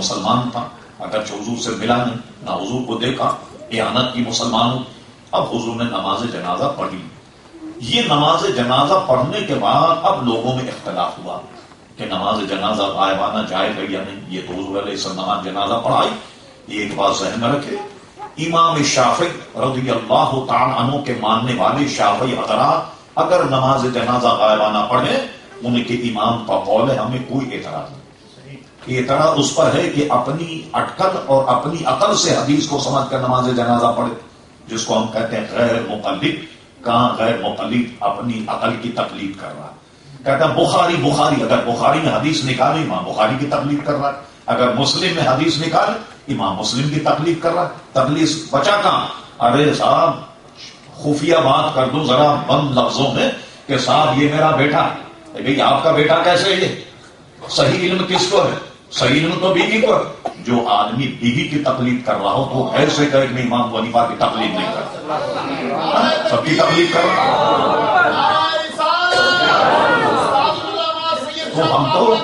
مسلمان تھا، اگرچہ حضور سے ملا نہیں، نہ حضور کو دیکھا، اعانت کی مسلمانوں. اب حضور نے نماز جنازہ پڑھی. یہ نماز جنازہ پڑھنے کے بعد اب لوگوں میں اختلاف ہوا کہ نماز جنازہ غائبانہ جائز ہے یا نہیں. یہ تو حضور علیہ السلام نماز جنازہ پڑھائی. ایک بات ذہن میں رکھے، امام شافعی رضی اللہ تعالی عنہ کے ماننے والے شافعی حضرات اگر نماز جنازہ غائبانہ پڑھیں، ان کے امام کا قول ہے، ہمیں کوئی اعتراض نہیں. اعتراض اس پر ہے کہ اپنی اٹکل اور اپنی عقل سے حدیث کو سمجھ کر نماز جنازہ پڑھے، جس کو ہم کہتے ہیں غیر مقلد. کہاں غیر مقلد اپنی عقل کی تقلید کر رہا ہے. کہتا ہے بخاری اگر بخاری میں حدیث نکالے امام بخاری کی تقلید کر رہا ہے، اگر مسلم میں حدیث نکالے امام مسلم کی تقلید کر رہا ہے. تقلید بچا کہاں؟ ارے صاحب خفیہ بات کر دوں ذرا بند لفظوں میں کہ صاحب یہ میرا بیٹا ہے. بھائی آپ کا بیٹا کیسے؟ یہ صحیح علم کس کو ہے؟ صحیح علم تو بیوی کو ہے. جو آدمی بیوی کی تقلید کر رہا ہو تو ایسے کہ میں امام ابو حنیفہ کی تقلید نہیں کرتا، سب کی تقلید کر رہا ہوں. تو ہم تو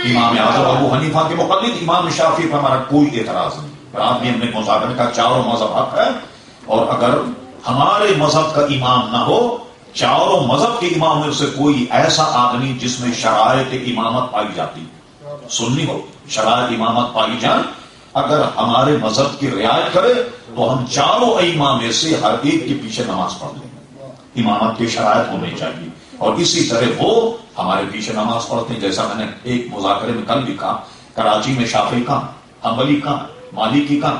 امام اعظم ابو حنیفہ کے مقلد، امام شافعی پر ہمارا کوئی اعتراض نہیں. آدمی ہم نے مذاکرے کا چاروں مذہب حق ہے، اور اگر ہمارے مذہب کا امام نہ ہو، چاروں مذہب کے امام میں سے کوئی ایسا آدمی جس میں شرائط امامت پائی جاتی، سنی ہو، شرائط امامت پائی جائیں، اگر ہمارے مذہب کی رعایت کرے تو ہم چاروں امام میں سے ہر ایک کے پیچھے نماز پڑھ لیں. امامت کی شرائط ہونی چاہیے، اور اسی طرح وہ ہمارے پیچھے نماز پڑھتے ہیں. جیسا میں نے ایک مذاکرے میں کل بھی کہا، کراچی میں شافعی کہاں، حنبلی کہاں، مالکی کہاں،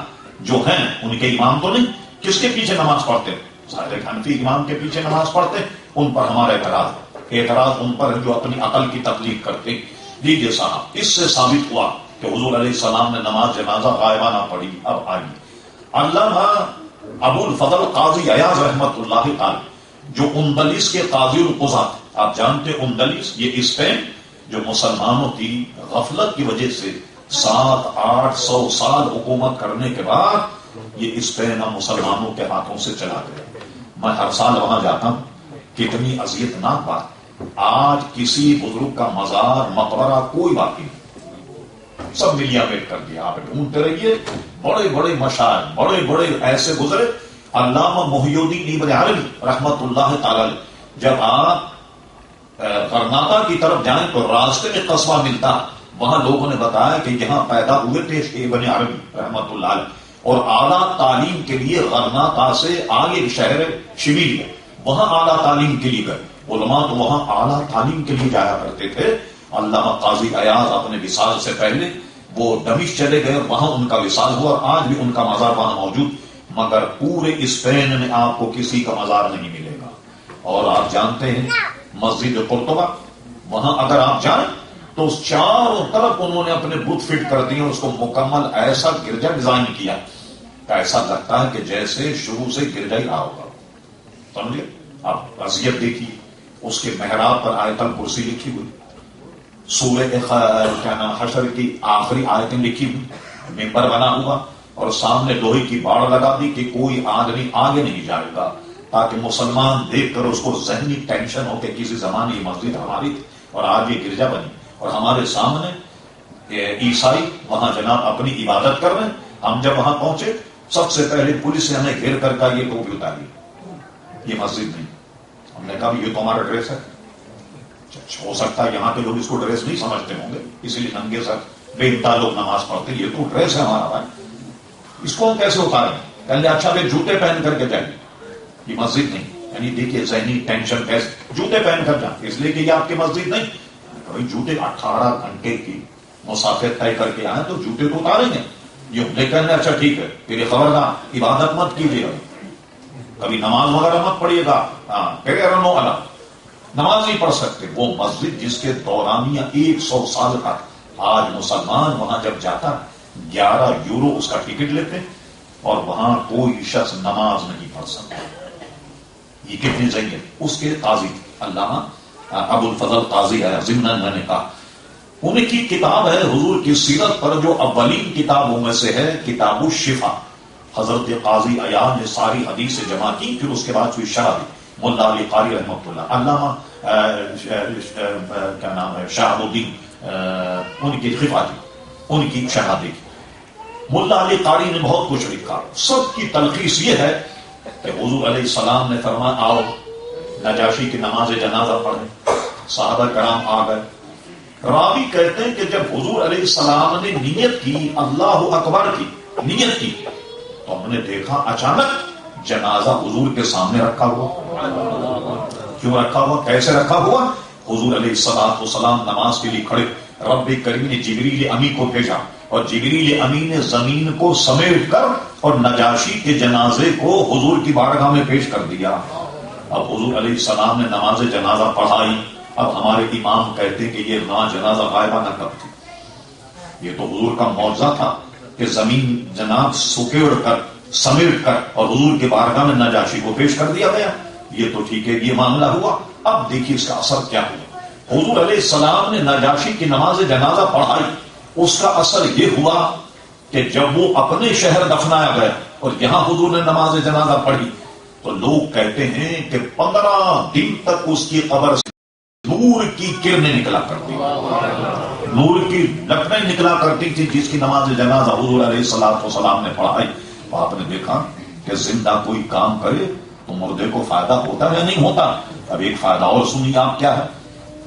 جو ہیں ان کے امام تو نہیں، کس کے پیچھے نماز پڑھتے؟ ظاہر حنفی امام کے پیچھے نماز پڑھتے. ان پر ہمارا اعتراض ان پر جو اپنی عقل کی تقلید کرتے. لیجیے صاحب، اس سے ثابت ہوا کہ حضور علیہ السلام نے نماز جنازہ غائبانہ پڑھی. اب آئیے علامہ ابو الفضل قاضی عیاض رحمت اللہ تعالی، جو اندلس کے قاضی القضات، آپ جانتے اندلس یہ اسپین جو مسلمانوں کی غفلت کی وجہ سے 700-800 سال حکومت کرنے کے بعد یہ اسپین اب مسلمانوں کے ہاتھوں سے چلا گیا. میں ہر سال وہاں جاتا ہوں. کتنی اذیت ناک بات. آج کسی بزرگ کا مزار مقبرہ کوئی باقی نہیں، سب ملیا بیٹ کر دیا. آپ ڈھونڈتے رہیے. بڑے بڑے مشاعر، بڑے بڑے ایسے گزرے. علامہ محی الدین ابن عربی رحمت اللہ تعالی، جب آپ غرناطہ کی طرف جائیں تو راستے میں قصبہ ملتا، وہاں لوگوں نے بتایا کہ یہاں پیدا ہوئے تھے ابن عربی رحمت اللہ علیہ، اور اعلیٰ تعلیم کے لیے غرناطہ سے آگے ایک شہر شبیل ہے، وہاں اعلیٰ تعلیم کے لیے گئے. علماء تو وہاں اعلیٰ تعلیم کے لیے جایا کرتے تھے. علامہ قاضی عیاض اپنے وصال سے پہلے وہ دمشق چلے گئے، وہاں ان کا وصال ہوا، اور آج بھی ان کا مزار وہاں موجود. مگر پورے اسپین میں آپ کو کسی کا مزار نہیں ملے گا. اور آپ جانتے ہیں مسجد قرطبہ، وہاں اگر آپ جائیں تو اس چاروں طرف انہوں نے اپنے بت فٹ کر دیے، اس کو مکمل ایسا گرجا ڈیزائن کیا کہ ایسا لگتا ہے کہ جیسے شروع سے گرجا ہی رہا ہوگا. سمجھے؟ آپ اذیت دیکھیے. اس کے محراب پر آیت الکرسی لکھی ہوئی، سورہ حشر کی آخری آیتیں لکھی ہوئی، ممبر بنا ہوا، اور سامنے لوہے کی باڑ لگا دی کہ کوئی آدمی آگے نہیں جائے گا، تاکہ مسلمان دیکھ کر اس کو ذہنی ٹینشن ہو کہ کسی زمانے یہ مسجد ہماری تھی اور آج یہ گرجا بنی، اور ہمارے سامنے عیسائی وہاں جناب اپنی عبادت کر رہے ہیں. ہم جب وہاں پہنچے سب سے پہلے پولیس نے ہمیں گھیر کر کہا یہ ٹوپی اتاری، یہ مسجد نہیں. ہم نے کہا یہ تو ہمارا ڈریس ہے. ہو سکتا ہے یہاں کے لوگ اس کو ڈریس نہیں سمجھتے ہوں گے، اسی لیے ننگے سر بے انتہا لوگ نماز پڑھتے. یہ تو ڈریس ہے ہمارا بھائی، اس کو ہم کیسے اتاریں؟ کہنے اچھا بھائی جوتے پہن کر کے جائیں، یہ مسجد نہیں. یعنی دیکھیے ذہنی ٹینشن کیسے. جوتے پہن کر جائیں اس لیے کہ یہ آپ کی مسجد نہیں. بھائی جوتے 18 گھنٹے کی مسافر طے کر کے آئے تو جوتے تو اتاریں گے. یہ لیکن اچھا ٹھیک ہے پھر خبردار عبادت مت کیجیے گا، کبھی نماز وغیرہ مت پڑھیے گا. نماز نہیں پڑھ سکتے. وہ مسجد جس کے دورانیہ 100 سال کا، آج مسلمان وہاں جب جاتا 11 یورو اس کا ٹکٹ لیتے، اور وہاں کوئی شخص نماز نہیں پڑھ سکتا. یہ کتنی ضعیف. اس کے قاضی علامہ ابو الفضل قاضی ہے، ضمن میں نے کہا ان کی کتاب ہے حضور کی سیرت پر، جو اولین کتابوں میں سے ہے کتاب الشفا. حضرت قاضی عیاض نے ساری حدیث جمع کی، پھر اس کے بعد کوئی شرح دی. ملا علی قاری رحمۃ اللہ، علامہ کیا نام ہے شہاب الدین، ان کی خفا دی، ان کی شرح دی. ملا علی قاری نے بہت کچھ لکھا، سب کی تلخیص یہ ہے کہ حضور علیہ السلام نے فرمایا آؤ نجاشی کی نماز جنازہ پڑھیں، صحابہ کرام آ گئے۔ راوی کہتے ہیں کہ جب حضور علیہ السلام نے نیت کی، اللہ اکبر کی نیت کی، تو ہم نے دیکھا اچانک جنازہ حضور کے سامنے رکھا ہوا۔ کیوں رکھا ہوا، کیسے رکھا ہوا؟ حضور علیہ السلام نماز کے لیے کھڑے، رب کریم نے جبریل امی کو بھیجا اور جبریل امی نے زمین کو سمیٹ کر اور نجاشی کے جنازے کو حضور کی بارگاہ میں پیش کر دیا۔ اب حضور علیہ السلام نے نماز جنازہ پڑھائی۔ اب ہمارے امام کہتے کہ یہ جنازہ غائبانہ کب تھی؟ یہ تو حضور کا معجزہ تھا کہ زمین جناب سکیڑ کر سمیٹ کر اور حضور کے بارگاہ میں نجاشی کو پیش کر دیا گیا۔ یہ تو ٹھیک ہے، یہ معاملہ ہوا۔ اب دیکھیے اس کا اثر کیا ہوا۔ حضور علیہ السلام نے نجاشی کی نماز جنازہ پڑھائی، اس کا اثر یہ ہوا کہ جب وہ اپنے شہر دفنایا گیا اور یہاں حضور نے نماز جنازہ پڑھی تو لوگ کہتے ہیں کہ 15 دن تک اس کی قبر سے نور کی کرنیں نکلا کرتی، نور کی لپٹیں نکلا کرتی تھی، جس کی نماز جنازہ حضور علیہ السلام نے پڑھائی۔ آپ نے دیکھا کہ زندہ کوئی کام کرے تو مردے کو فائدہ ہوتا ہے یا نہیں ہوتا؟ اب ایک فائدہ اور سنیے آپ کیا ہے۔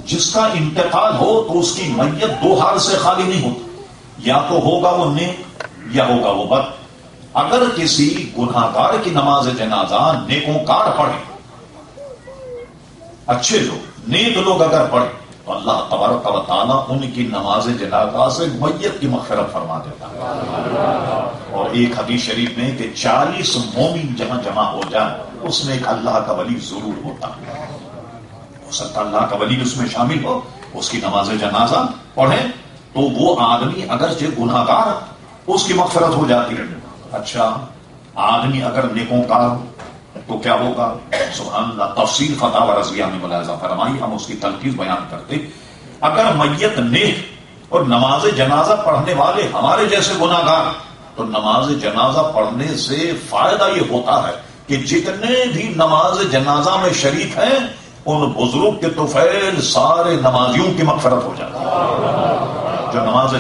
جس کا انتقال ہو تو اس کی میت دو حال سے خالی نہیں ہوتی، یا تو ہوگا وہ نیک یا ہوگا وہ بد۔ اگر کسی گناہگار کی نماز جنازہ نیکوکار پڑھے، اچھے لوگ نیک لوگ اگر پڑھے تو اللہ تبارک و تعالیٰ ان کی نماز جنازہ سے میت کی مغفرت فرما دیتا ہے۔ اور ایک حدیث شریف میں کہ 40 مومن جہاں جمع ہو جائے اس میں ایک اللہ کا ولی ضرور ہوتا ہے، ہو سکتا اللہ کا ولی اس میں شامل ہو، اس کی نماز جنازہ پڑھیں تو وہ آدمی اگرچہ گناہگار اس کی مغفرت ہو جاتی ہے۔ اچھا آدمی اگر نیکوکار تو کیا ہوگا؟ سبحان اللہ، تفصیل فتح و رضویہ میں ملاحظہ فرمائی، ہم اس کی تلخیص بیان کرتے۔ اگر میت نیک اور نماز جنازہ پڑھنے والے ہمارے جیسے گناہگار، تو نماز جنازہ پڑھنے سے فائدہ یہ ہوتا ہے کہ جتنے بھی نماز جنازہ میں شریک ہیں ان بزرگ کے طفیل سارے نمازیوں کی مغفرت ہو جاتی ہے۔ جو نماز